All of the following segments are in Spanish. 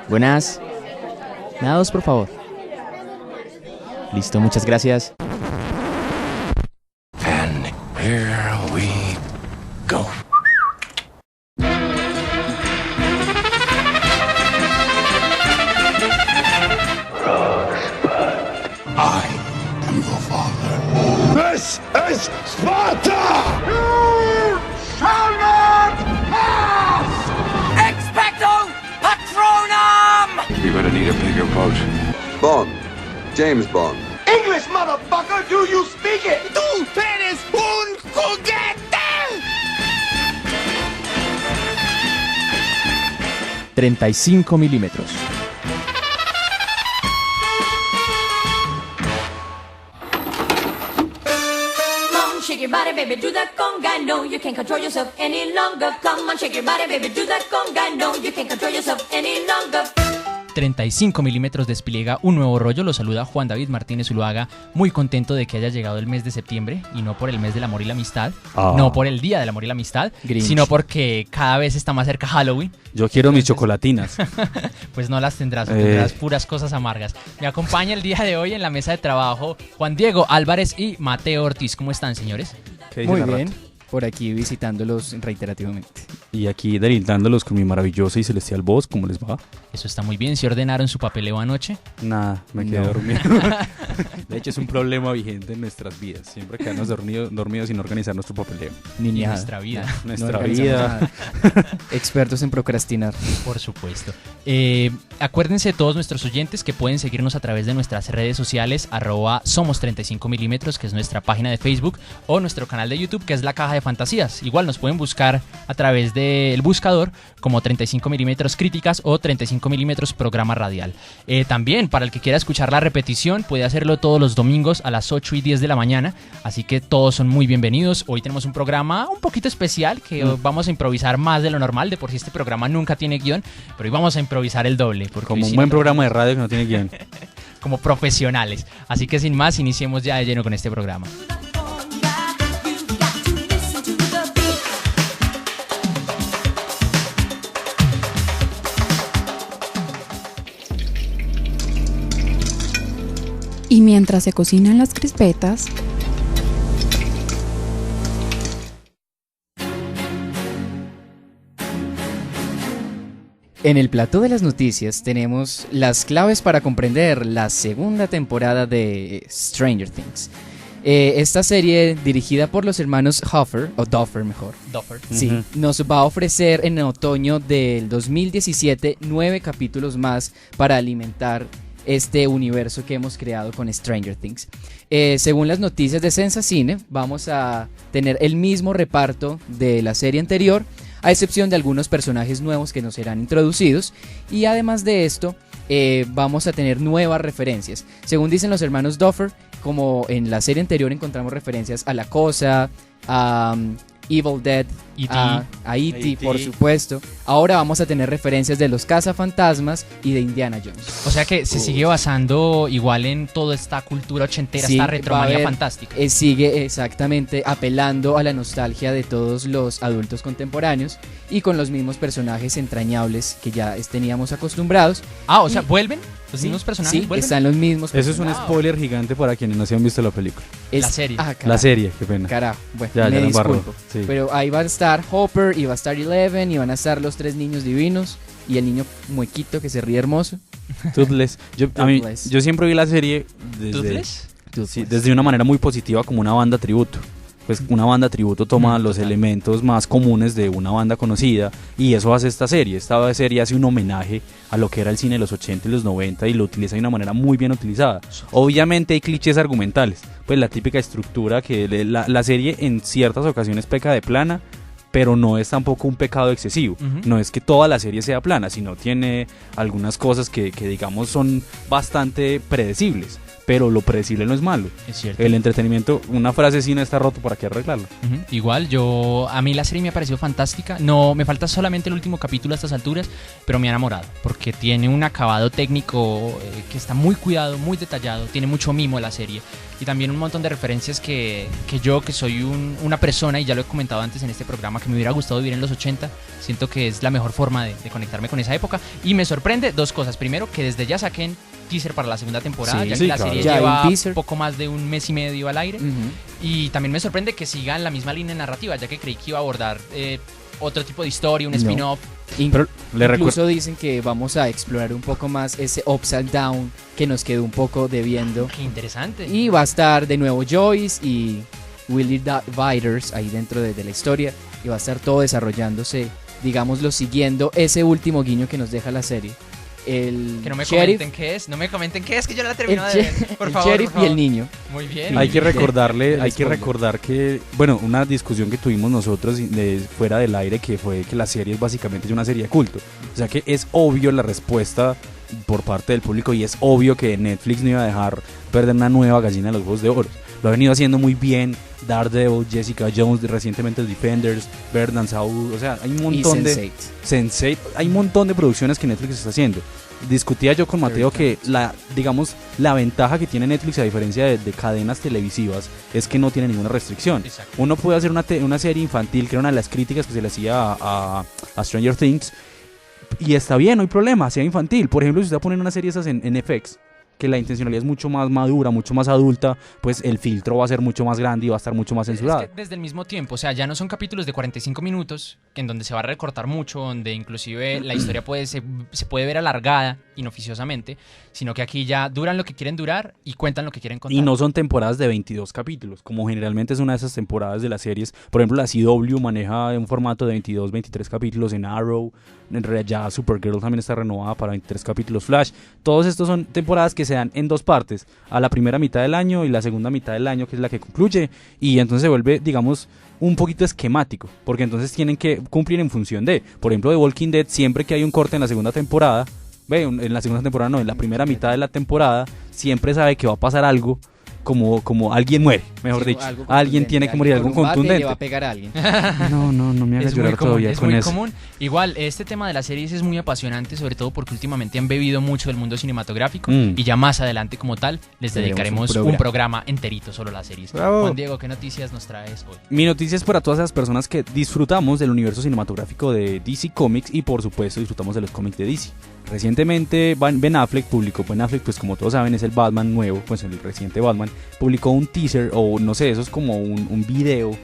Buenas. ¿Me da dos, por favor? Listo, muchas gracias. And here we go. I am your father. This is Sparta! You shall not pass! Expecto Patronum! You're gonna need a bigger boat. Bond. James Bond. English, motherfucker! Do you speak it? ¡Tú eres un juguete! 35 milímetros. Come on, shake your body, baby, do that conga. No, you can't control yourself any longer. Come on, shake your body, baby, do that conga. No, you can't control yourself any longer. 35 milímetros despliega un nuevo rollo. Lo saluda Juan David Martínez Zuluaga, muy contento de que haya llegado el mes de septiembre y no por el mes del amor y la amistad, no por el día del amor y la amistad, Grinch. sino porque cada vez está más cerca Halloween. Yo quiero mis chocolatinas. Pues no las tendrás, tendrás puras cosas amargas. Me acompaña el día de hoy en la mesa de trabajo Juan Diego Álvarez y Mateo Ortiz. ¿Cómo están, señores? Muy bien, por aquí visitándolos reiterativamente. Y aquí deleitándolos con mi maravillosa y celestial voz, ¿cómo les va? Eso está muy bien. ¿Se ordenaron su papeleo anoche? Nada, me quedé No. dormido. De hecho, es un problema vigente en nuestras vidas. Siempre quedarnos dormidos sin organizar nuestro papeleo. Ni Y nada. nuestra vida, Nuestra organizamos vida. nada. Expertos en procrastinar. por supuesto. Acuérdense todos nuestros oyentes que pueden seguirnos a través de nuestras redes sociales, @somos35 milímetros, que es nuestra página de Facebook, o nuestro canal de YouTube, que es La Caja de Fantasías. Igual nos pueden buscar a través del buscador como 35 milímetros críticas o 35 milímetros programa radial. También, para el que quiera escuchar la repetición, puede hacerlo todos los domingos a las 8 y 10 de la mañana, así que todos son muy bienvenidos. Hoy tenemos un programa un poquito especial que vamos a improvisar más de lo normal. De por sí este programa nunca tiene guión, pero hoy vamos a improvisar el doble. Porque Como hoy un sí buen nos- programa de radio que no tiene guión. como profesionales. Así que sin más, iniciemos ya de lleno con este programa. You've got to listen to the beat. Y mientras se cocinan las crispetas, En el plató de las noticias tenemos las claves para comprender la segunda temporada de Stranger Things. Esta serie, dirigida por los hermanos Duffer mejor, Duffer. sí, nos va a ofrecer en otoño del 2017 9 capítulos más para alimentar este universo que hemos creado con Stranger Things. Según las noticias de Sensacine, vamos a tener el mismo reparto de la serie anterior, a excepción de algunos personajes nuevos que nos serán introducidos, y además de esto vamos a tener nuevas referencias. Según dicen los hermanos Duffer, como en la serie anterior encontramos referencias a La Cosa, a Evil Dead, E.T.. a E.T., por supuesto. Ahora vamos a tener referencias de los cazafantasmas y de Indiana Jones. O sea que se sigue basando igual en toda esta cultura ochentera, Sí, esta va a retromanía haber- fantástica. Sigue exactamente apelando a la nostalgia de todos los adultos contemporáneos y con los mismos personajes entrañables que ya teníamos acostumbrados. O sea, y- ¿vuelven? ¿Los Sí, mismos personajes sí, vuelven? están los mismos Eso es un personajes. spoiler gigante para quienes no se han visto la película. La serie. La serie, qué pena. Carajo, bueno, Ya me la embarró, disculpo. sí. Pero ahí va a estar Hopper y va a estar Eleven y van a estar los 3 niños divinos y el niño muequito que se ríe hermoso. Toothless. Toothless. Yo siempre vi la serie ¿Toothless? Sí, desde una manera muy positiva, como una banda tributo. Pues una banda tributo toma los total. elementos más comunes de una banda conocida y eso hace esta serie. Esta serie hace un homenaje a lo que era el cine de los 80 y los 90 y lo utiliza de una manera muy bien utilizada. Obviamente hay clichés argumentales, pues la típica estructura que la serie en ciertas ocasiones peca de plana, pero no es tampoco un pecado excesivo. Ujú. No es que toda la serie sea plana, sino tiene algunas cosas que digamos son bastante predecibles. pero lo predecible no es malo. Es cierto. El entretenimiento, una frase si no está roto, ¿para qué arreglarlo? Igual, a mí la serie me ha parecido fantástica. No, me falta solamente el último capítulo a estas alturas, pero me ha enamorado, porque tiene un acabado técnico que está muy cuidado, muy detallado, tiene mucho mimo la serie, y también un montón de referencias que yo, que soy una persona, y ya lo he comentado antes en este programa, que me hubiera gustado vivir en los 80, siento que es la mejor forma de conectarme con esa época, y me sorprende dos cosas. Primero, que desde ya saquen teaser para la segunda temporada, Sí, ya sí, que la claro. serie Ya hay un lleva teaser. poco más de un mes y medio al aire. Ujú. Y también me sorprende que sigan la misma línea narrativa, ya que creí que iba a abordar otro tipo de historia, un No. spin-off. Pero le recuerdo. Incluso dicen que vamos a explorar un poco más ese Upside Down que nos quedó un poco debiendo. Qué interesante. Y va a estar de nuevo Joyce y Willie Viters ahí dentro de la historia. Y va a estar todo desarrollándose, digámoslo, siguiendo ese último guiño que nos deja la serie. El Que no me sheriff, comenten qué es, que yo la el, termino de ver. Por el favor, sheriff por favor. y el niño. Muy bien. Hay que del recordarle, hay que spoiler. recordar que, bueno, una discusión que tuvimos nosotros fuera del aire, que fue que la serie es básicamente una serie de culto. O sea que es obvio la respuesta por parte del público y es obvio que Netflix no iba a dejar perder una nueva gallina de los Juegos de Oro. Lo ha venido haciendo muy bien. Daredevil, Jessica Jones, recientemente Defenders, Verdan Saul, o sea, hay un Y montón de Sense8. Sense8, hay un montón de producciones que Netflix está haciendo. Discutía yo con Mateo que la ventaja que tiene Netflix a diferencia de cadenas televisivas es que no tiene ninguna restricción. Exacto. Uno puede hacer una serie infantil, que era una de las críticas que se le hacía a Stranger Things, y está bien, no hay problema, sea infantil. Por ejemplo, si usted pone una serie esas en FX, que la intencionalidad es mucho más madura, mucho más adulta, pues el filtro va a ser mucho más grande y va a estar mucho más censurado. Es que desde el mismo tiempo, o sea, ya no son capítulos de 45 minutos, en donde se va a recortar mucho, donde inclusive la historia se puede ver alargada inoficiosamente, sino que aquí ya duran lo que quieren durar y cuentan lo que quieren contar. Y no son temporadas de 22 capítulos, como generalmente es una de esas temporadas de las series. Por ejemplo, la CW maneja un formato de 22, 23 capítulos en Arrow. En realidad, ya Supergirl también está renovada para 23 capítulos Flash. Todos estos son temporadas que se dan en dos partes, a la primera mitad del año y la segunda mitad del año, que es la que concluye. Y entonces se vuelve, digamos, un poquito esquemático, porque entonces tienen que cumplir en función de, por ejemplo, The Walking Dead, siempre que hay un corte en la segunda temporada, en la segunda temporada no, en la primera mitad de la temporada, siempre sabe que va a pasar algo, como alguien muere, mejor Sí, dicho, algo alguien contundente, tiene que morir, algo con un bate contundente. le va a pegar a alguien. No me hagas Es muy llorar común, todavía es con muy eso. común. Igual, este tema de las series es muy apasionante, sobre todo porque últimamente han bebido mucho del mundo cinematográfico y ya más adelante como tal les Tenemos dedicaremos un un programa enterito solo a las series. Bravo. Juan Diego, ¿qué noticias nos traes hoy? Mi noticia es para todas esas personas que disfrutamos del universo cinematográfico de DC Comics y por supuesto disfrutamos de los cómics de DC. Recientemente Ben Affleck publicó, pues como todos saben es el Batman nuevo, pues el reciente Batman, publicó un teaser o no sé, eso es como un video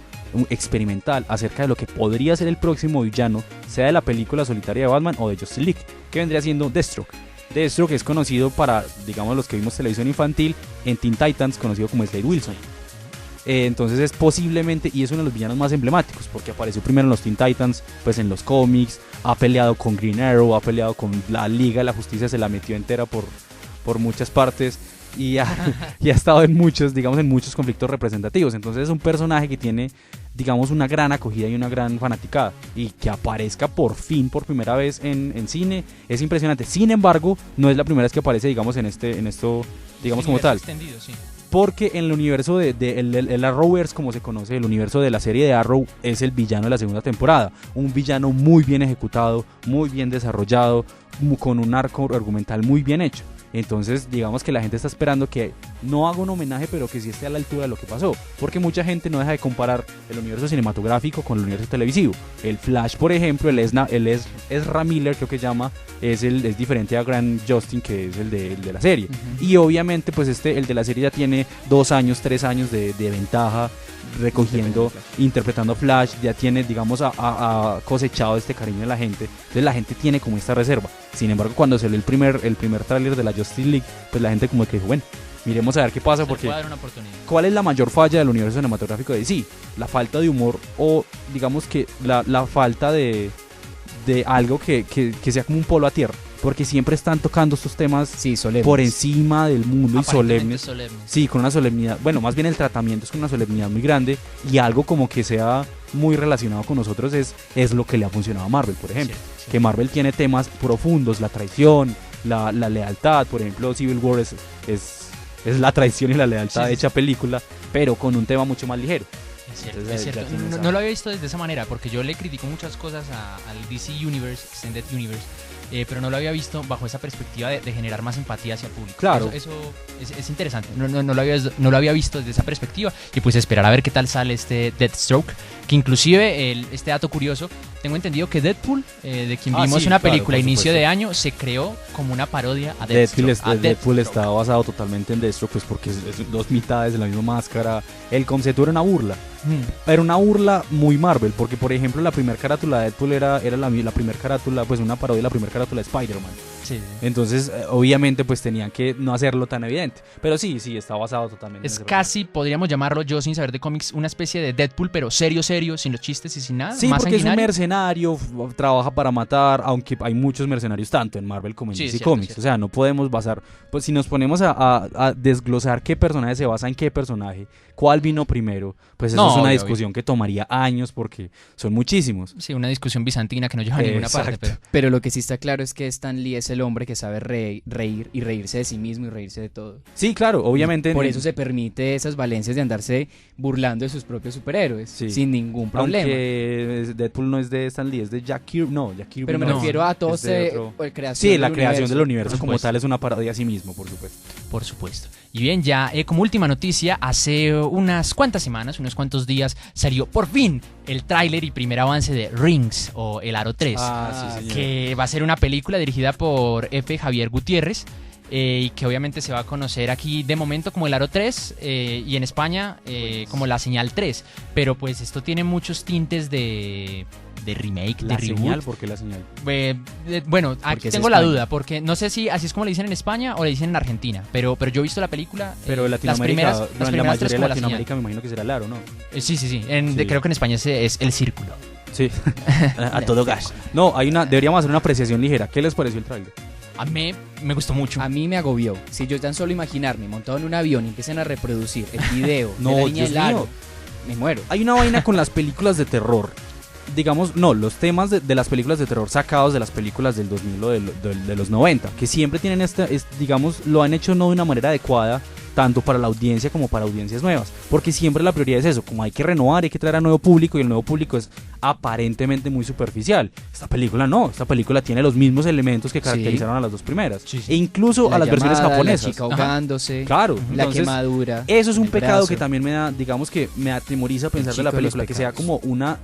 experimental acerca de lo que podría ser el próximo villano, sea de la película solitaria de Batman o de Justice League, que vendría siendo Deathstroke. Deathstroke es conocido para, digamos, los que vimos televisión infantil en Teen Titans, conocido como Slade Wilson. Entonces es posiblemente, y es uno de los villanos más emblemáticos, porque apareció primero en los Teen Titans, pues en los cómics, ha peleado con Green Arrow, ha peleado con la Liga de la Justicia, se la metió entera por muchas partes, y ha estado en muchos conflictos representativos. Entonces es un personaje que tiene, digamos, una gran acogida y una gran fanaticada, y que aparezca por fin, por primera vez en cine, es impresionante. Sin embargo, no es la primera vez que aparece, digamos, en esto, digamos, como tal. Extendido, sí. Porque en el universo el Arrowverse, como se conoce, el universo de la serie de Arrow, es el villano de la segunda temporada. Un villano muy bien ejecutado, muy bien desarrollado, con un arco argumental muy bien hecho. Entonces, digamos que la gente está esperando que no haga un homenaje, pero que sí esté a la altura de lo que pasó. Porque mucha gente no deja de comparar el universo cinematográfico con el universo televisivo. El Flash, por ejemplo, el Ezra Miller, creo que llama, es diferente a Grant Justin, que es el de la serie. Y obviamente, pues el de la serie ya tiene 2 años, 3 años de ventaja recogiendo, interpretando Flash, ya tiene, digamos, ha cosechado este cariño de la gente. Entonces la gente tiene como esta reserva. Sin embargo, cuando salió el primer tráiler de la Justice League, pues la gente como que dijo, bueno, miremos a ver qué pasa, porque puede dar una oportunidad. ¿cuál es la mayor falla del universo cinematográfico de DC? La falta de humor, o digamos que la falta de algo que sea como un polo a tierra. Porque siempre están tocando estos temas solemnes, por encima del mundo y solemnes. solemnes. Sí, con una solemnidad. Bueno, más bien el tratamiento es con una solemnidad muy grande, y algo como que sea muy relacionado con nosotros es lo que le ha funcionado a Marvel, por ejemplo. Sí. Que Marvel tiene temas profundos, la traición, la lealtad. Por ejemplo, Civil War es es la traición y la lealtad Sí, sí. hecha película, pero con un tema mucho más ligero. Es cierto, Entonces, es ya cierto. tiene No, esa- no lo había visto desde esa manera, porque yo le critico muchas cosas al DC Universe, Extended Universe, pero no lo había visto bajo esa perspectiva de generar más empatía hacia el público. Claro. Eso es interesante. No lo había visto desde esa perspectiva, y pues esperar a ver qué tal sale este Deathstroke, que inclusive, este dato curioso, tengo entendido que Deadpool, de quien vimos sí, una claro, película a por inicio supuesto. de año, se creó como una parodia a Deadpool, Deathstroke. Deadpool está basado totalmente en Deathstroke, pues porque es dos mitades de la misma máscara. El concepto era una burla. Era una burla muy Marvel, porque por ejemplo la primera carátula de Deadpool era la primera carátula, pues una parodia de la primera carátula de Spider-Man. Sí. Entonces, obviamente, pues tenían que no hacerlo tan evidente. Pero sí, está basado totalmente en Es ese casi, podríamos llamarlo, yo sin saber de cómics, una especie de Deadpool, pero serio, sin los chistes y sin nada. Sí, más porque es un sanguinario. mercenario, trabaja para matar, aunque hay muchos mercenarios tanto en Marvel como en Sí, es DC cierto, Comics. es cierto. O sea, no podemos basar, pues si nos ponemos a desglosar qué personaje se basa en qué personaje, cuál vino primero, pues eso No, es una obvio, discusión que tomaría años porque son muchísimos. Sí, una discusión bizantina que no lleva a ninguna parte. Exacto. Pero lo que sí está claro es que Stan Lee es el hombre que sabe reír y reírse de sí mismo y reírse de todo. Sí, claro, obviamente. Por eso se permite esas valencias de andarse burlando de sus propios superhéroes, Sí. sin ningún problema. Aunque Deadpool no es de Stan Lee, es de Jack Kirby. No, Jack Kirby Pero me no. refiero a todo Es de ese otro. creación Sí, del la creación universo. del universo Por como supuesto. tal es una parodia a sí mismo, por supuesto. Por supuesto. Y bien, ya como última noticia, hace unas cuantas semanas, unos cuantos días, salió por fin el tráiler y primer avance de Rings, o El Aro 3, Sí, señor. que va a ser una película dirigida por F. Javier Gutiérrez, y que obviamente se va a conocer aquí de momento como El Aro 3, y en España como La Señal 3. Pero pues esto tiene muchos tintes de remake, La de reboot. señal, ¿por qué la señal? Bueno, Porque aquí es tengo la España. duda, porque no sé si así es como le dicen en España o le dicen en Argentina, pero yo he visto la película. Pero en las Latinoamérica, primeras, no, las en la primeras tres mayoría de como La Señal. Latinoamérica me imagino que será el aro, ¿no? Sí. Sí. Creo que en España es El Círculo. Sí, a todo gas. No, deberíamos hacer una apreciación ligera. ¿Qué les pareció el trailer? A mí me gustó mucho. A mí me agobió. Si yo tan solo imaginarme montado en un avión y empiezan a reproducir el video No, de la niña Dios del aro, mío. me muero. Hay una vaina con las películas de terror. Digamos, no, los temas de las películas de terror sacados de las películas del 2000 o de los 90, que siempre tienen digamos, lo han hecho no de una manera adecuada, tanto para la audiencia como para audiencias nuevas, porque siempre la prioridad es eso, como hay que renovar, hay que traer a nuevo público, y el nuevo público es aparentemente muy superficial. Esta película no, esta película tiene los mismos elementos que caracterizaron a las dos primeras, Sí, sí. e incluso La a las versiones llamada, japonesas. La chica ahogándose, Claro, la entonces, quemadura. eso es un el pecado brazo. que también me da, digamos que me atemoriza pensar de la chico de los película, que sea pecados. como una,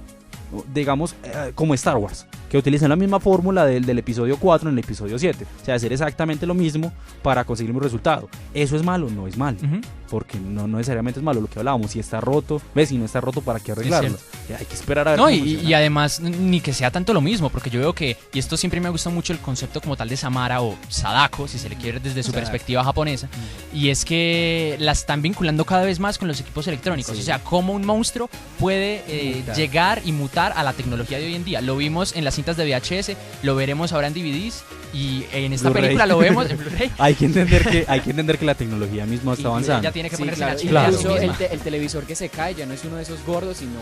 digamos, como Star Wars, que utilizan la misma fórmula del episodio 4 en el episodio 7. O sea, hacer exactamente lo mismo para conseguir un resultado. ¿Eso es malo? No es malo. Ujú. Porque no necesariamente es malo lo que hablábamos. Si está roto, ves, si no está roto, ¿para qué arreglarlo? Hay que esperar a ver No, cómo y funciona. además ni que sea tanto lo mismo, porque yo veo que, y esto siempre me ha gustado mucho el concepto como tal de Samara o Sadako, si se le quiere ver desde su Sadako. perspectiva japonesa, y es que la están vinculando cada vez más con los equipos electrónicos, Sí. o sea, cómo un monstruo puede Mutar. llegar y mutar a la tecnología de hoy en día. Lo vimos en las cintas de VHS, lo veremos ahora en DVDs, y en esta Blu-ray. película lo vemos en Blu-ray. Hay que entender que la tecnología misma está Y avanzando. ya tiene que Sí, ponerse claro, la chile a incluso sí misma. el televisor que se cae ya no es uno de esos gordos, sino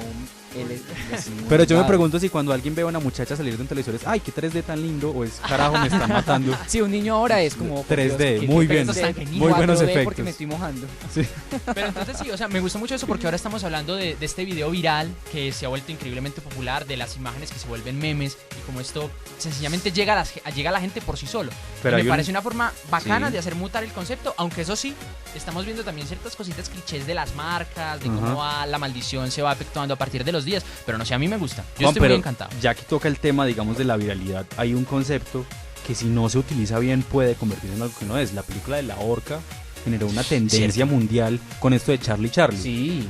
así, un Pero yo me elevado. pregunto si cuando alguien ve a una muchacha salir de un televisor es, ay, qué 3D tan lindo, o es, carajo, me están matando. Sí, un niño ahora es como 3D, muy bien, muy buenos 4D efectos. porque me estoy mojando. Pero entonces sí, o sea, me gusta mucho eso porque ahora estamos hablando de este video viral que se ha vuelto increíblemente popular, de las imágenes que se vuelven memes, y como esto sencillamente llega a la gente por sí solo. Pero Y hay me un- parece una forma bacana Sí. de hacer mutar el concepto, aunque eso sí, estamos viendo también ciertas cositas clichés de las marcas, de Ajá. cómo la maldición se va efectuando a partir de los días, pero no sé, a mí me gusta. Yo Juan, estoy muy pero encantado. ya que toca el tema, digamos, de la viralidad, hay un concepto que si no se utiliza bien puede convertirse en algo que no es. La película de La Horca generó una tendencia mundial con esto de Charlie Charlie. Sí.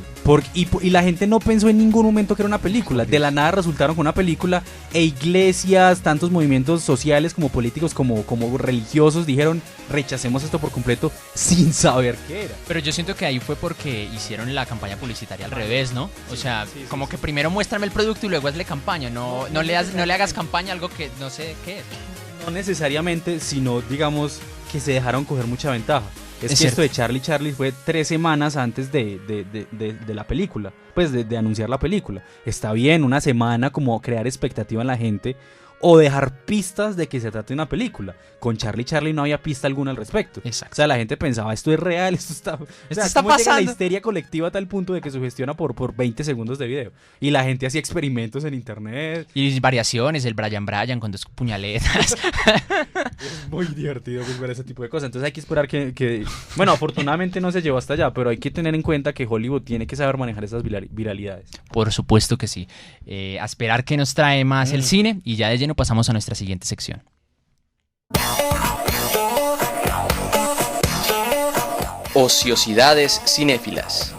Y la gente no pensó en ningún momento que era una película. De la nada resultaron con una película, e iglesias, tantos movimientos sociales como políticos como religiosos dijeron, rechacemos esto por completo sin saber qué era. Pero yo siento que ahí fue porque hicieron la campaña publicitaria al revés, ¿no? O sea, como que primero muéstrame el producto y luego hazle campaña, no le hagas campaña a algo que no sé qué es. No necesariamente, sino digamos que se dejaron coger mucha ventaja. Es que cierto. esto de Charlie Charlie fue 3 semanas antes de la película, pues de anunciar la película. Está bien, una semana como crear expectativa en la gente, o dejar pistas de que se trate de una película. Con Charlie no había pista alguna al respecto. Exacto. O sea, la gente pensaba, esto es real, esto está está ¿cómo llega pasando? la histeria colectiva a tal punto de que sugestiona por 20 segundos de video? Y la gente hacía experimentos en internet. Y variaciones, el Brian con dos puñaletas. Es muy divertido pues, ver ese tipo de cosas. Entonces hay que esperar que... Bueno, afortunadamente no se llevó hasta allá, pero hay que tener en cuenta que Hollywood tiene que saber manejar esas viralidades. Por supuesto que sí. A esperar que nos trae más el cine y ya de lleno pasamos a nuestra siguiente sección. Ociosidades cinéfilas.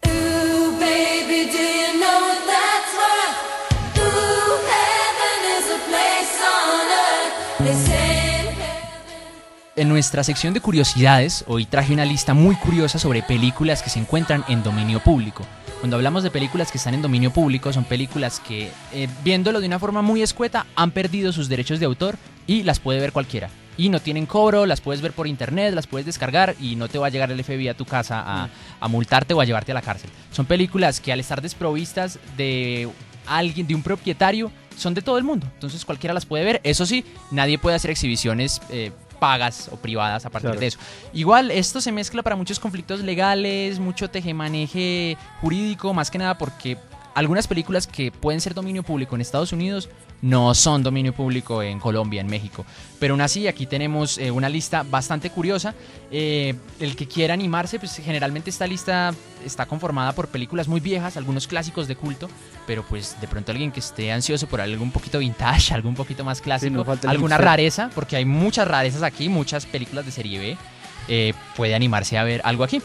Ooh, baby, do you know that's right? Ooh, heaven is a place on earth. They say in heaven. En nuestra sección de curiosidades, hoy traje una lista muy curiosa sobre películas que se encuentran en dominio público. Cuando hablamos de películas que están en dominio público, son películas que, viéndolo de una forma muy escueta, han perdido sus derechos de autor y las puede ver cualquiera. Y no tienen cobro, las puedes ver por internet, las puedes descargar y no te va a llegar el FBI a tu casa a multarte o a llevarte a la cárcel. Son películas que al estar desprovistas de alguien, de un propietario, son de todo el mundo. Entonces cualquiera las puede ver. Eso sí, nadie puede hacer exhibiciones pagas o privadas a partir de eso. Igual esto se mezcla para muchos conflictos legales, mucho tejemaneje jurídico, más que nada porque algunas películas que pueden ser dominio público en Estados Unidos no son dominio público en Colombia, en México. Pero aún así, aquí tenemos una lista bastante curiosa. El que quiera animarse, pues generalmente esta lista está conformada por películas muy viejas, algunos clásicos de culto, pero pues de pronto alguien que esté ansioso por algo un poquito vintage, algo un poquito más clásico, no falta el alguna hipster. rareza, porque hay muchas rarezas aquí, muchas películas de serie B, puede animarse a ver algo aquí.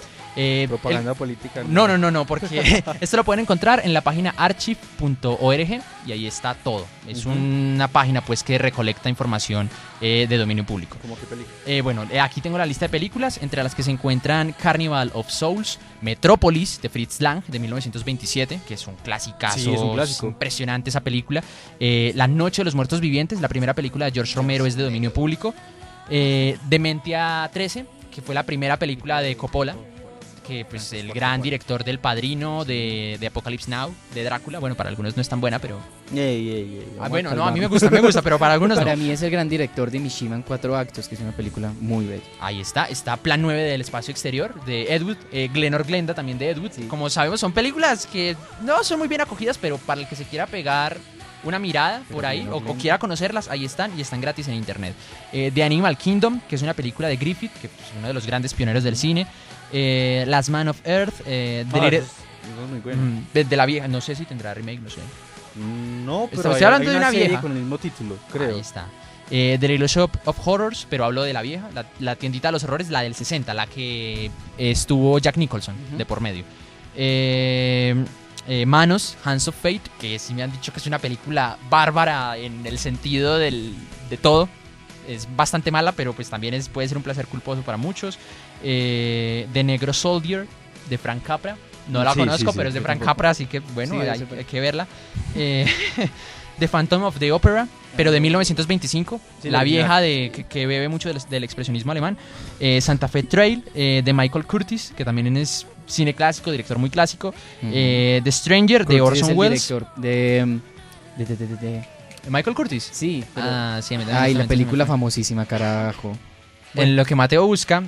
Propaganda política. No, porque esto lo pueden encontrar en la página archive.org y ahí está todo. Es una página pues que recolecta información de dominio público. ¿Cómo qué película? Bueno, aquí tengo la lista de películas, entre las que se encuentran Carnival of Souls, Metrópolis de Fritz Lang de 1927, que es un clasicazo, Sí, es un clásico. impresionante esa película. La Noche de los Muertos Vivientes, la primera película de George Romero, es de dominio público. Dementia 13, que fue la primera película de Coppola, que pues el gran director del Padrino, de Apocalypse Now, de Drácula. Bueno, para algunos no es tan buena, pero... bueno, no, a mí me gusta, pero para algunos Para no. mí es el gran director de Mishima en 4 actos, que es una película muy bella. Ahí está Plan 9 del espacio exterior, de Ed Wood, Glenor Glenda también de Ed Wood. Sí. Como sabemos, son películas que no son muy bien acogidas, pero para el que se quiera pegar una mirada por ahí o quiera conocerlas, ahí están y están gratis en internet. The Animal Kingdom, que es una película de Griffith, que es uno de los grandes pioneros del cine. Last Man of Earth, es muy bueno. de la vieja, no sé si tendrá remake, no sé. No, pero Estoy hay hablando de una serie vieja. con el mismo título, creo. Ahí está. The Little Shop of Horrors, pero hablo de la vieja, la tiendita de los horrores, la del 60, la que estuvo Jack Nicholson de por medio. Manos, Hands of Fate, que sí me han dicho que es una película bárbara en el sentido de todo. Es bastante mala, pero pues también puede ser un placer culposo para muchos. The Negro Soldier, de Frank Capra. No la Sí, conozco, sí, pero es de yo Frank tampoco. Capra, así que bueno, Sí, hay que verla. The Phantom of the Opera, pero de 1925, Sí, la la vieja que bebe mucho del expresionismo alemán. Santa Fe Trail, de Michael Curtis, que también es cine clásico, director muy clásico. The Stranger, de Curtis es Orson el Welles. director de Michael Curtis. Sí, pero... Sí, a mí también Ay, la justamente película se me fue. famosísima, carajo. En lo que Mateo busca,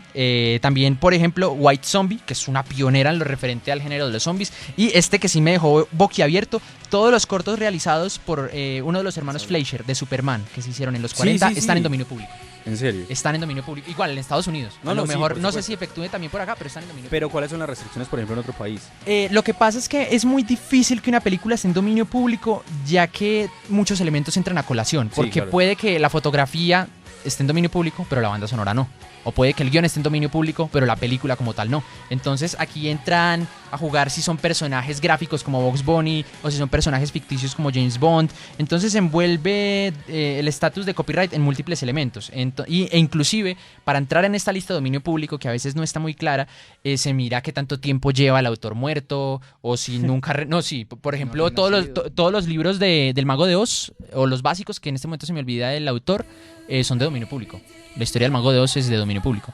también, por ejemplo, White Zombie, que es una pionera en lo referente al género de los zombies. Y este que sí me dejó boquiabierto, todos los cortos realizados por uno de los hermanos Fleischer, de Superman, que se hicieron en los 40, sí, están sí. en dominio público. ¿En serio? Están en dominio público. Igual, en Estados Unidos. No, A lo no, sí, mejor, por no sé supuesto. si efectúe también por acá, pero están en dominio Pero ¿cuáles son las restricciones, por ejemplo, en otro país? público. Lo que pasa es que es muy difícil que una película esté en dominio público, ya que muchos elementos entran a colación. Sí, Porque claro. puede que la fotografía esté en dominio público, pero la banda sonora no. O puede que el guión esté en dominio público, pero la película como tal no. Entonces aquí entran a jugar si son personajes gráficos como Bugs Bunny o si son personajes ficticios como James Bond. Entonces envuelve el estatus de copyright en múltiples elementos. E inclusive, para entrar en esta lista de dominio público, que a veces no está muy clara, se mira qué tanto tiempo lleva el autor muerto o si nunca... No, sí, por ejemplo, No, todos los libros del Mago de Oz, o los básicos, que en este momento se me olvida el autor, son de dominio público. La historia del Mago de Oz es de dominio público.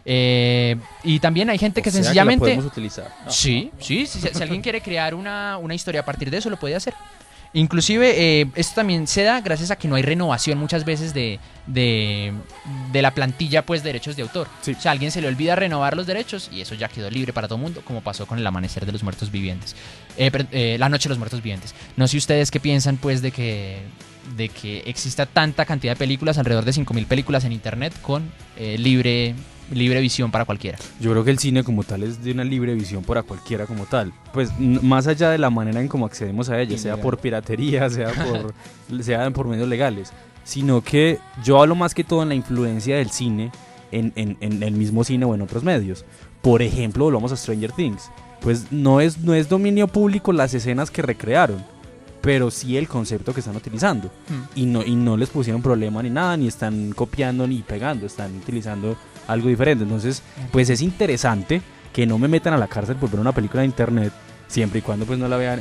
Y también hay gente que O sea, sencillamente... la podemos utilizar. Sí, si alguien quiere crear una historia a partir de eso, lo puede hacer. Inclusive, esto también se da gracias a que no hay renovación muchas veces de la plantilla, pues, de derechos de autor. Sí. O sea, a alguien se le olvida renovar los derechos y eso ya quedó libre para todo el mundo, como pasó con El Amanecer de los Muertos Vivientes. La Noche de los Muertos Vivientes. No sé ustedes qué piensan, pues, de que exista tanta cantidad de películas, alrededor de 5.000 películas en internet con libre visión para cualquiera. Yo creo que el cine como tal es de una libre visión para cualquiera como tal. Pues más allá de la manera en cómo accedemos a ella, sea por piratería, sea por medios legales, sino que yo hablo más que todo en la influencia del cine en el mismo cine o en otros medios. Por ejemplo, volvamos a Stranger Things. Pues no es dominio público las escenas que recrearon, pero sí el concepto que están utilizando. Y no les pusieron problema ni nada, ni están copiando ni pegando, están utilizando algo diferente. Entonces, pues es interesante que no me metan a la cárcel por ver una película de internet, siempre y cuando pues no la vean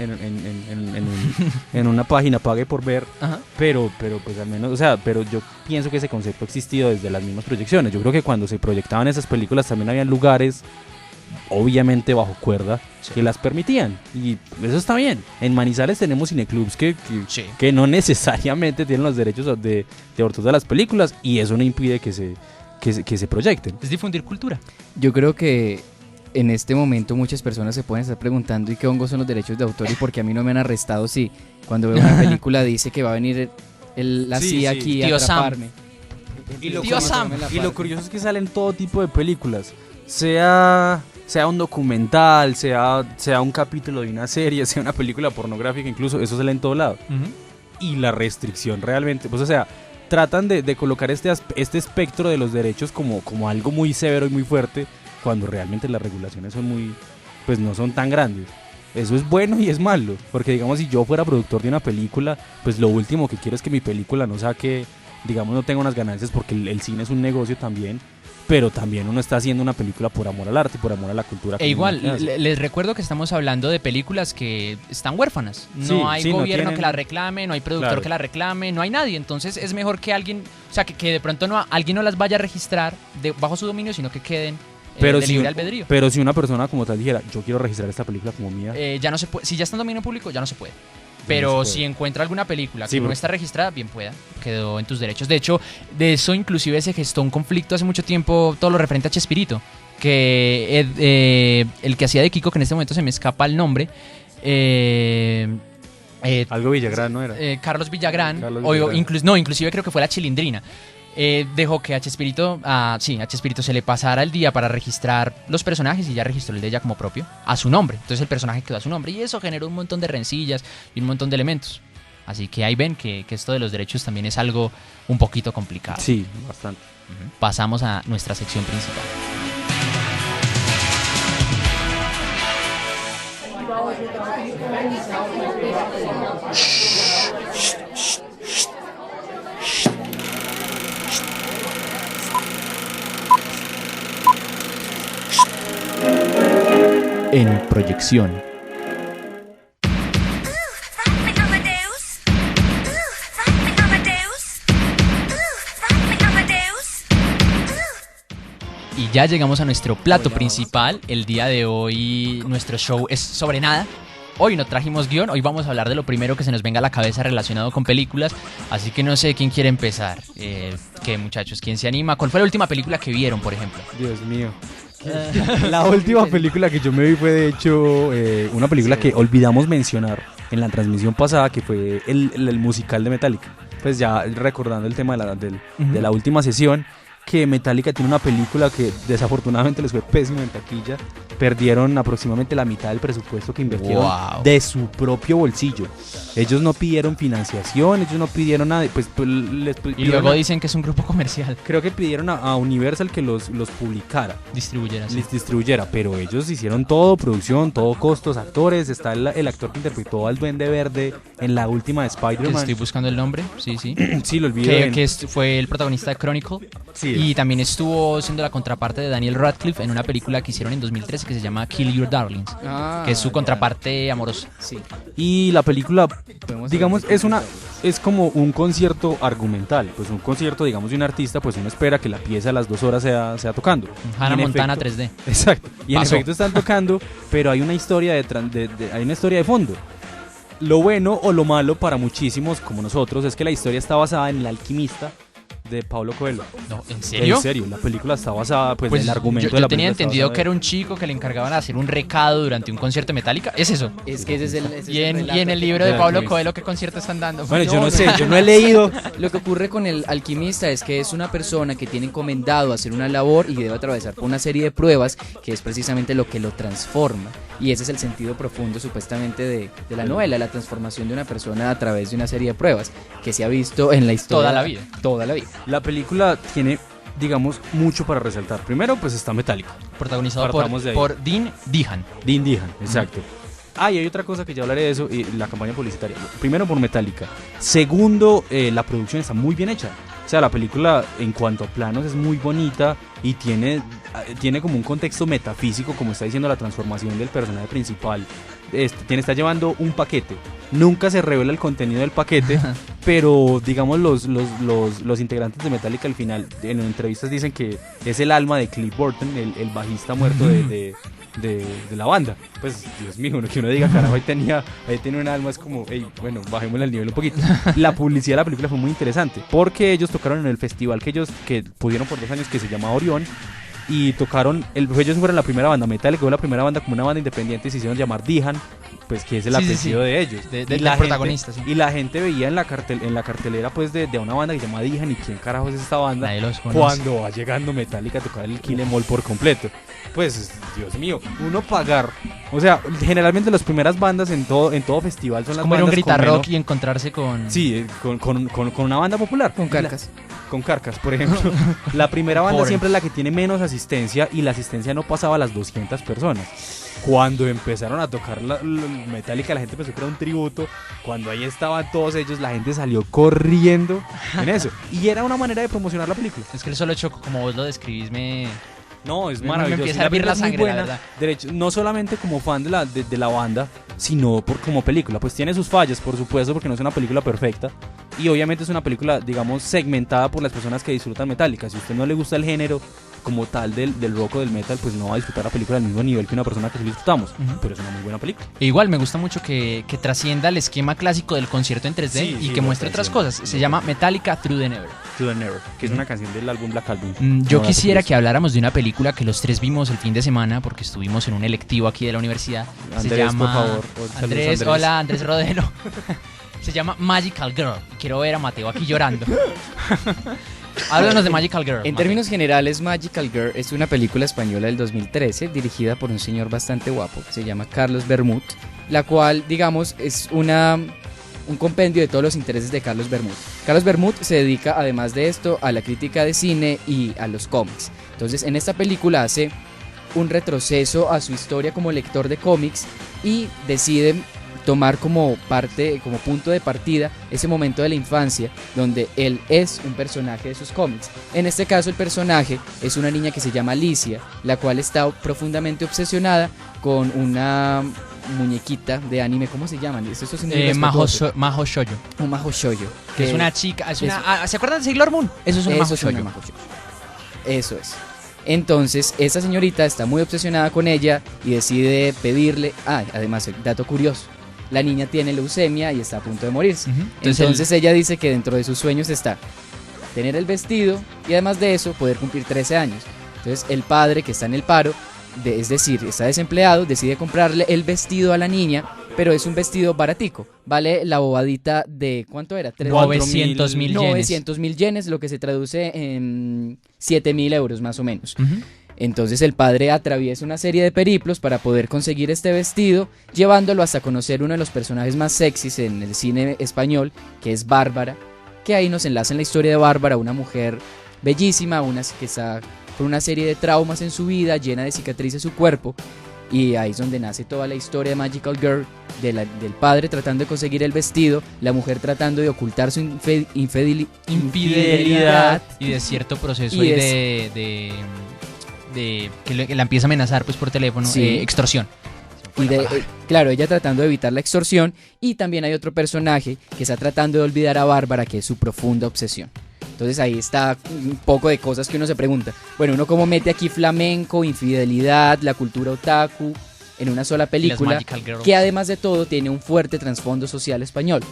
en una página, pague por ver. Ajá. Pero pues al menos, o sea, pero yo pienso que ese concepto ha existido desde las mismas proyecciones. Yo creo que cuando se proyectaban esas películas también habían lugares, obviamente bajo cuerda, que las permitían, y eso está bien. En Manizales tenemos cineclubs que no necesariamente tienen los derechos de autor de las películas, y eso no impide que se proyecten. Es difundir cultura. Yo creo que en este momento muchas personas se pueden estar preguntando ¿y qué hongos son los derechos de autor? ¿Y por qué a mí no me han arrestado si cuando veo una película dice que va a venir la CIA aquí a atraparme? Y lo curioso es que salen todo tipo de películas, sea un documental, sea un capítulo de una serie, sea una película pornográfica, incluso eso sale en todo lado. Y la restricción realmente, pues o sea, tratan de colocar este espectro de los derechos como algo muy severo y muy fuerte, cuando realmente las regulaciones son pues no son tan grandes. Eso es bueno y es malo, porque digamos, si yo fuera productor de una película, pues lo último que quiero es que mi película no saque, digamos, no tenga unas ganancias, porque el cine es un negocio también. Pero también uno está haciendo una película por amor al arte, por amor a la cultura. Igual, les recuerdo que estamos hablando de películas que están huérfanas. No hay gobierno que la reclame, no hay productor que la reclame, no hay nadie. Entonces es mejor que alguien, o sea, que de pronto alguien no las vaya a registrar bajo su dominio, sino que queden de libre albedrío. Pero si una persona como tal dijera, yo quiero registrar esta película como mía. Ya no se puede. Si ya está en dominio público, ya no se puede. Pero si encuentra alguna película que no está registrada, bien pueda, quedó en tus derechos. De hecho, de eso inclusive se gestó un conflicto hace mucho tiempo, todo lo referente a Chespirito, que el que hacía de Kiko, que en este momento se me escapa el nombre, algo Villagrán, ¿no era? Carlos Villagrán, inclusive creo que fue La Chilindrina. Dejó que a Chespirito se le pasara el día para registrar los personajes y ya registró el de ella como propio a su nombre. Entonces el personaje quedó a su nombre y eso generó un montón de rencillas y un montón de elementos. Así que ahí ven que esto de los derechos también es algo un poquito complicado. Sí, bastante. Pasamos a nuestra sección principal. En proyección. Y ya llegamos a nuestro plato principal. El día de hoy nuestro show es sobre nada. Hoy no trajimos guión, hoy vamos a hablar de lo primero que se nos venga a la cabeza relacionado con películas. Así que no sé quién quiere empezar. ¿Qué, muchachos? ¿Quién se anima? ¿Cuál fue la última película que vieron, por ejemplo? Dios mío. La última película que yo me vi fue de hecho una película que olvidamos mencionar en la transmisión pasada, que fue el musical de Metallica. Pues ya recordando el tema de la última sesión, que Metallica tiene una película que desafortunadamente les fue pésimo en taquilla. Perdieron aproximadamente la mitad del presupuesto que invirtieron de su propio bolsillo. Ellos no pidieron financiación, ellos no pidieron nada. Pues les y luego dicen que es un grupo comercial. Creo que pidieron a Universal que los publicara. Distribuyera, pero ellos hicieron todo, producción, todo costos, actores. Está el actor que interpretó al Duende Verde en la última de Spider-Man. Estoy buscando el nombre, sí. Sí, lo olvidé. Que fue el protagonista de Chronicle. Sí. Y también estuvo siendo la contraparte de Daniel Radcliffe en una película que hicieron en 2013 que se llama Kill Your Darlings, que es su ya. contraparte amorosa. Sí. Y la película, Podemos digamos, ver es como un concierto argumental. Pues un concierto, digamos, de un artista, pues uno espera que la pieza a las 2 horas sea tocando. Hannah Y en Montana efecto- 3D. Exacto. Y en Pasó. efecto están tocando, pero hay una historia hay una historia de fondo. Lo bueno o lo malo para muchísimos como nosotros es que la historia está basada en El alquimista de Paulo Coelho. No, ¿en serio? En serio, la película está basada pues, en el argumento yo, de la yo tenía película está entendido basado que era un chico que le encargaban hacer un recado durante un concierto de Metallica. ¿Es eso? Es que ese es el Y en relato el que- libro de Ya, Pablo Luis. Coelho, ¿qué concierto están dando? Bueno, yo no sé, yo no he leído. Lo que ocurre con el alquimista es que es una persona que tiene encomendado hacer una labor y debe atravesar por una serie de pruebas que es precisamente lo que lo transforma. Y ese es el sentido profundo supuestamente de la novela, la transformación de una persona a través de una serie de pruebas que se ha visto en la historia. Toda la vida. Toda la vida. La película tiene, digamos, mucho para resaltar. Primero, pues está Metallica. Protagonizado Partamos de ahí. por Dean Dehan. Dean Dehan, exacto. Ah, y hay otra cosa que ya hablaré de eso, la campaña publicitaria. Primero por Metallica. Segundo, la producción está muy bien hecha. O sea, la película en cuanto a planos es muy bonita y tiene como un contexto metafísico, como está diciendo la transformación del personaje principal. Está llevando un paquete. Nunca se revela el contenido del paquete, pero digamos los integrantes de Metallica al final en entrevistas dicen que es el alma de Cliff Burton, el bajista muerto de la banda. Pues Dios mío, que uno diga, carajo, ahí tiene un alma, es como, hey, bueno, bajémosle el nivel un poquito. La publicidad de la película fue muy interesante, porque ellos tocaron en el festival que pudieron por 2 años, que se llamaba Orión, y tocaron, ellos fueron la primera banda, Metallica fue la primera banda como una banda independiente y se hicieron llamar Dehan, pues que es el Sí, sí, apellido sí. de ellos. Del Y la protagonista, sí. Y la gente veía en la cartelera pues de una banda que se llama Dehan, y quién carajo es esta banda, Nadie los conoce. cuando va llegando Metallica a tocar el Kill 'Em All por completo. Pues, Dios mío, uno pagar, o sea, generalmente las primeras bandas en todo festival son Es las como ir a un bandas Grita con Rock menos- y encontrarse con... Sí, con una banda popular. Con Carcas. Con Carcas, por ejemplo. La primera banda Joder. siempre es la que tiene menos asistencia, y la asistencia no pasaba a las 200 personas. Cuando empezaron a tocar Metallica, la gente pensó que era un tributo. Cuando ahí estaban todos ellos, la gente salió corriendo en eso. Y era una manera de promocionar la película. Es que el solo hecho, como vos lo describís, No, es Me maravilloso. empieza Y a hervir película la es muy sangre, la buena. verdad. De hecho, no solamente como fan de la banda, sino como película. Pues tiene sus fallas, por supuesto, porque no es una película perfecta. Y obviamente es una película, digamos, segmentada por las personas que disfrutan Metallica. Si a usted no le gusta el género como tal del rock o del metal, pues no va a disfrutar la película al mismo nivel que una persona que sí disfrutamos. Pero es una muy buena película. E igual me gusta mucho que trascienda el esquema clásico del concierto en 3D Sí, y sí, que lo muestre otras trasciende. cosas. Se llama Metallica Through the Never. To the Never, que es una canción del álbum Black Album. Yo No, quisiera dato que habláramos de una película que los tres vimos el fin de semana porque estuvimos en un electivo aquí de la universidad. Se Andrés, llama por favor. Saludos, Andrés, Andrés. hola Andrés Rodelo. Se llama Magical Girl. Quiero ver a Mateo aquí llorando. Háblanos de Magical Girl. En Mateo. términos generales, Magical Girl es una película española del 2013 dirigida por un señor bastante guapo que se llama Carlos Bermud, la cual, digamos, es un compendio de todos los intereses de Carlos Bermud. Carlos Bermud se dedica, además de esto, a la crítica de cine y a los cómics. Entonces, en esta película hace un retroceso a su historia como lector de cómics y decide tomar como punto de partida ese momento de la infancia donde él es un personaje de sus cómics. En este caso el personaje es una niña que se llama Alicia, la cual está profundamente obsesionada con una muñequita de anime. ¿Cómo se llaman? Esto es muy respetuoso. Maho Shoujo. Un Maho Shoujo. Que es una chica. ¿Se acuerdan de Sailor Moon? Eso es un Maho Shoujo. Eso es. Entonces, esa señorita está muy obsesionada con ella y decide pedirle. Además, dato curioso: la niña tiene leucemia y está a punto de morirse. Ujú. Entonces, ella dice que dentro de sus sueños está tener el vestido y además de eso poder cumplir 13 años. Entonces, el padre, que está en el paro, es decir, está desempleado, decide comprarle el vestido a la niña, pero es un vestido baratico. Vale la bobadita de, ¿cuánto era? 900.000 yenes. 900.000 yenes, lo que se traduce en 7.000 euros más o menos. Ujú. Entonces el padre atraviesa una serie de periplos para poder conseguir este vestido, llevándolo hasta conocer uno de los personajes más sexys en el cine español, que es Bárbara, que ahí nos enlaza en la historia de Bárbara, una mujer bellísima, que está con una serie de traumas en su vida, llena de cicatrices su cuerpo, y ahí es donde nace toda la historia de Magical Girl, del padre tratando de conseguir el vestido, la mujer tratando de ocultar su infidelidad Y de cierto proceso Y ahí de que la empieza a amenazar pues por teléfono, Sí. extorsión. Claro, ella tratando de evitar la extorsión, y también hay otro personaje que está tratando de olvidar a Bárbara, que es su profunda obsesión. Entonces ahí está un poco de cosas que uno se pregunta. Bueno, uno cómo mete aquí flamenco, infidelidad, la cultura otaku en una sola película, Magical Girls. que además de todo tiene un fuerte trasfondo social español.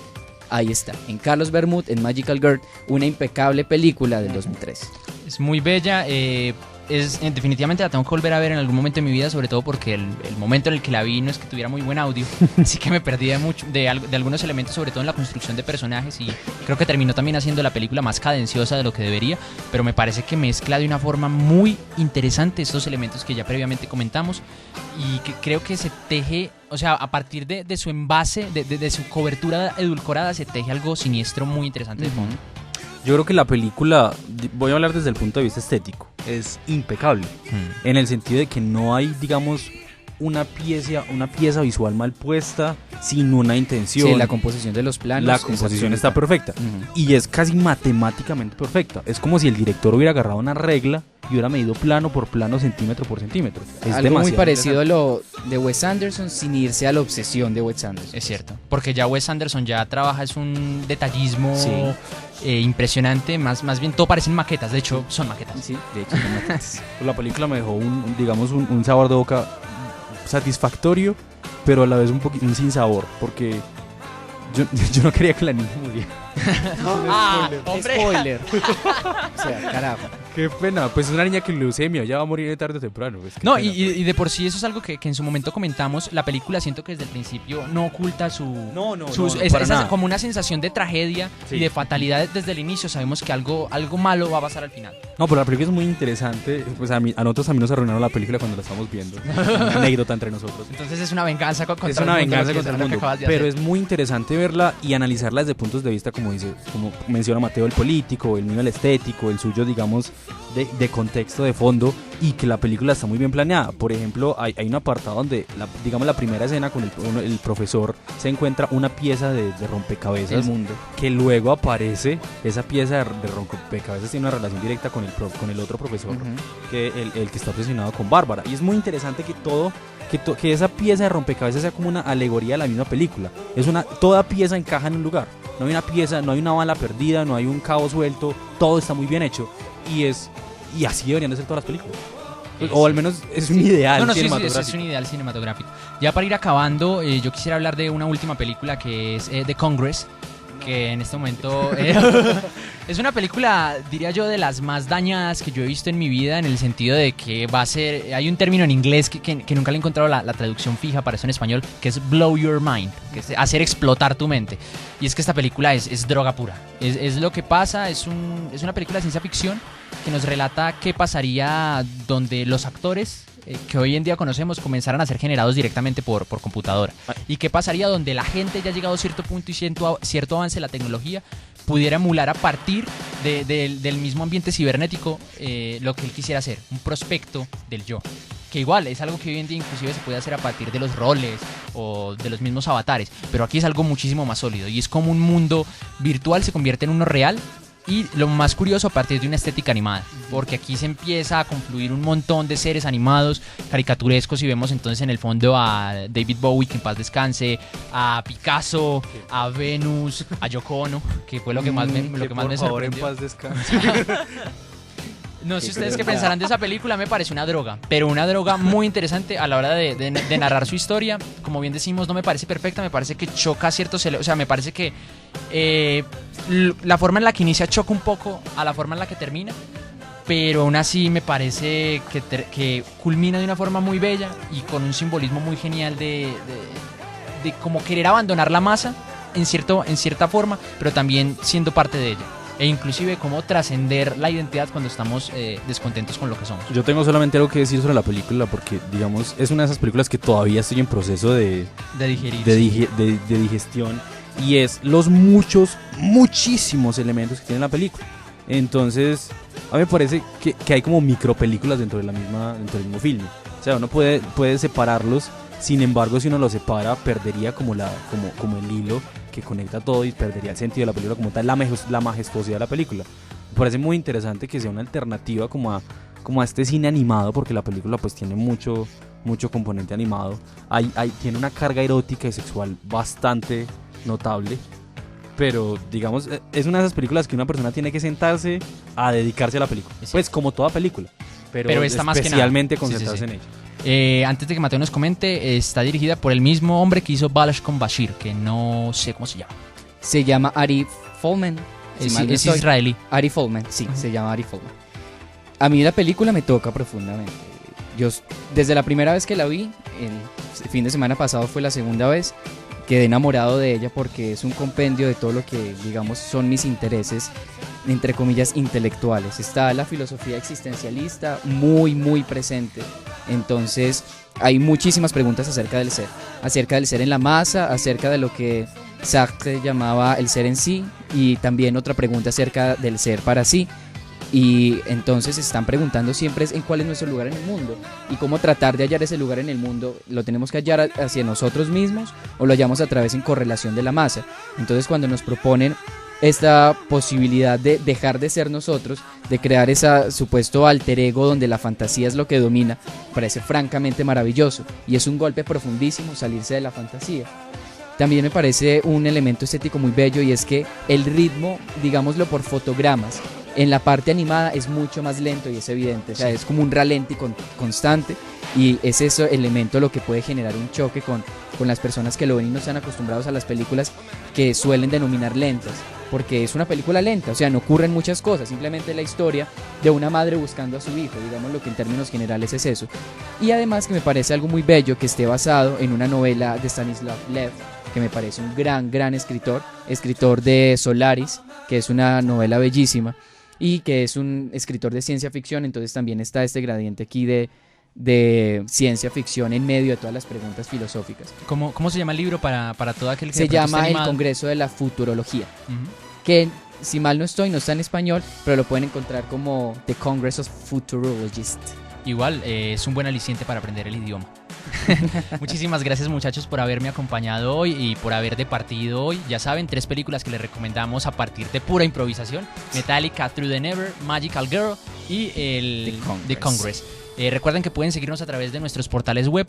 Ahí está, en Carlos Bermud, en Magical Girl, una impecable película del 2003. Es muy bella, definitivamente la tengo que volver a ver en algún momento de mi vida, sobre todo porque el momento en el que la vi no es que tuviera muy buen audio, así que me perdí de algunos elementos, sobre todo en la construcción de personajes, y creo que terminó también haciendo la película más cadenciosa de lo que debería, pero me parece que mezcla de una forma muy interesante estos elementos que ya previamente comentamos, y que creo que se teje, o sea, a partir de su envase, de su cobertura edulcorada, se teje algo siniestro muy interesante de fondo. Yo creo que la película, voy a hablar desde el punto de vista estético, es impecable. En el sentido de que no hay, digamos, una pieza visual mal puesta, sin una intención. Sí, la composición de los planos. La es composición absoluta. está perfecta. Y es casi matemáticamente perfecta. Es como si el director hubiera agarrado una regla y hubiera medido plano por plano, centímetro por centímetro. Es Algo muy demasiado parecido a interesante. lo de Wes Anderson, sin irse a la obsesión de Wes Anderson. Es cierto, porque ya Wes Anderson ya trabaja, es un detallismo Sí. impresionante, más bien todo parecen maquetas, de hecho son maquetas. Sí, de hecho, son maquetas. La película me dejó un sabor de boca satisfactorio, pero a la vez un sinsabor, porque yo no quería que la niña muriera. Spoiler. O sea, carajo. Qué pena, pues es una niña que leucemia, ya va a morir de tarde o temprano. Pues, qué No, pena. y de por sí eso es algo que en su momento comentamos, la película siento que desde el principio no oculta No, esa para nada. como una sensación de tragedia Sí. y de fatalidad desde el inicio, sabemos que algo malo va a pasar al final. No, pero la película es muy interesante. Pues a nosotros también nos arruinaron la película cuando la estamos viendo. Una anécdota entre nosotros. Entonces es una venganza contra Es el una mundo, venganza lo que- contra el lo que mundo, acabas de pero hacer. es muy interesante verla y analizarla desde puntos de vista, como menciona Mateo, el político, el mío el estético, el suyo, digamos, de contexto, de fondo, y que la película está muy bien planeada. Por ejemplo, hay un apartado donde, digamos, la primera escena con el profesor se encuentra una pieza de rompecabezas El mundo. que luego aparece. Esa pieza de rompecabezas tiene una relación directa con el otro profesor, que el que está obsesionado con Bárbara, y es muy interesante que esa pieza de rompecabezas sea como una alegoría de la misma película. Toda pieza encaja en un lugar. No hay una pieza, no hay una bala perdida, no hay un cabo suelto, todo está muy bien hecho, y así deberían de ser todas las películas. O al menos es un ideal No, sí, cinematográfico. es un ideal cinematográfico. Ya para ir acabando, yo quisiera hablar de una última película que es The Congress, que en este momento es una película, diría yo, de las más dañadas que yo he visto en mi vida, en el sentido de que hay un término en inglés que nunca le he encontrado la traducción fija para eso en español, que es blow your mind, que es hacer explotar tu mente. Y es que esta película es droga pura. Es lo que pasa, es una película de ciencia ficción que nos relata qué pasaría donde los actores que hoy en día conocemos comenzaran a ser generados directamente por computadora. Y qué pasaría donde la gente ya ha llegado a cierto punto y cierto avance de la tecnología pudiera emular a partir del mismo ambiente cibernético lo que él quisiera hacer, un prospecto del yo. Que igual es algo que hoy en día inclusive se puede hacer a partir de los roles o de los mismos avatares, pero aquí es algo muchísimo más sólido y es como un mundo virtual se convierte en uno real. Y lo más curioso, a partir de una estética animada, porque aquí se empieza a confluir un montón de seres animados, caricaturescos, y vemos entonces en el fondo a David Bowie, que en paz descanse, a Picasso, a Venus, a Yoko Ono, que fue lo que más me sorprendió. No sé ustedes qué pensarán de esa película, me parece una droga, pero una droga muy interesante a la hora de narrar su historia. Como bien decimos, no me parece perfecta, me parece que choca o sea, me parece que la forma en la que inicia choca un poco a la forma en la que termina, pero aún así me parece que culmina de una forma muy bella y con un simbolismo muy genial de como querer abandonar la masa en cierta forma, pero también siendo parte de ella. E inclusive cómo trascender la identidad cuando estamos descontentos con lo que somos. Yo tengo solamente algo que decir sobre la película, porque, digamos, es una de esas películas que todavía estoy en proceso de digerir, de digestión, y es los muchísimos elementos que tiene la película. Entonces, a mí me parece que hay como micro películas dentro del mismo filme. O sea, uno puede separarlos. Sin embargo, si uno los separa, perdería como el hilo que conecta todo y perdería el sentido de la película como tal, la majestuosidad de la película. Me parece muy interesante que sea una alternativa como como a este cine animado, porque la película pues tiene mucho componente animado. Tiene una carga erótica y sexual bastante notable, pero digamos, es una de esas películas que una persona tiene que sentarse a dedicarse a la película. Sí. Pues como toda película, pero esta más que nada. especialmente Sí, concentrarse sí, sí. en ella. Antes de que Mateo nos comente, está dirigida por el mismo hombre que hizo Balash con Bashir, que no sé cómo se llama. Se llama Ari Folman. si mal no Es estoy. israelí. Ari Folman, sí, se llama Ari Folman. A mí la película me toca profundamente. Yo, desde la primera vez que la vi, el fin de semana pasado fue la segunda vez, quedé enamorado de ella porque es un compendio de todo lo que, digamos, son mis intereses, entre comillas, intelectuales. Está la filosofía existencialista muy presente. Entonces, hay muchísimas preguntas acerca del ser en la masa, acerca de lo que Sartre llamaba el ser en sí, y también otra pregunta acerca del ser para sí. Y entonces se están preguntando siempre en cuál es nuestro lugar en el mundo y cómo tratar de hallar ese lugar en el mundo. ¿Lo tenemos que hallar hacia nosotros mismos o lo hallamos a través en correlación de la masa? Entonces, cuando nos proponen esta posibilidad de dejar de ser nosotros, de crear ese supuesto alter ego donde la fantasía es lo que domina, parece francamente maravilloso, y es un golpe profundísimo salirse de la fantasía. También me parece un elemento estético muy bello, y es que el ritmo, digámoslo por fotogramas, en la parte animada es mucho más lento y es evidente, o sea, es como un ralenti constante, y es ese elemento lo que puede generar un choque con las personas que lo ven y no están acostumbrados a las películas que suelen denominar lentas, porque es una película lenta, o sea, no ocurren muchas cosas, simplemente la historia de una madre buscando a su hijo, digamos lo que en términos generales es eso. Y además que me parece algo muy bello que esté basado en una novela de Stanislav Lem, que me parece un gran escritor de Solaris, que es una novela bellísima, y que es un escritor de ciencia ficción. Entonces también está este gradiente aquí de ciencia ficción en medio de todas las preguntas filosóficas. ¿Cómo se llama el libro para todo aquel que Se de pronto esté llama El animado? Congreso de la Futurología, Ujú. que si mal no estoy, no está en español, pero lo pueden encontrar como The Congress of Futurologists. Igual, es un buen aliciente para aprender el idioma. Muchísimas gracias, muchachos, por haberme acompañado hoy y por haber departido hoy. Ya saben, 3 películas que les recomendamos a partir de pura improvisación: Metallica, Through the Never, Magical Girl y The Congress. Recuerden que pueden seguirnos a través de nuestros portales web,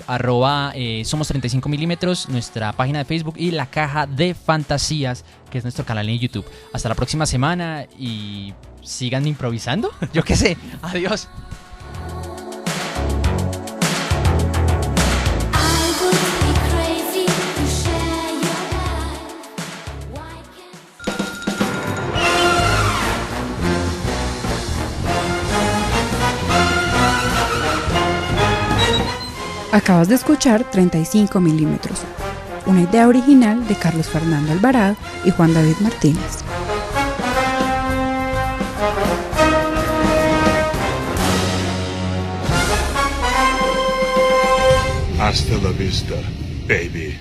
Somos 35 milímetros, nuestra página de Facebook y La Caja de Fantasías, que es nuestro canal en YouTube. Hasta la próxima semana y sigan improvisando. Yo qué sé. Adiós. I would be crazy to share your life. Why can't Acabas de escuchar 35 milímetros, una idea original de Carlos Fernando Alvarado y Juan David Martínez. Hasta la vista, baby.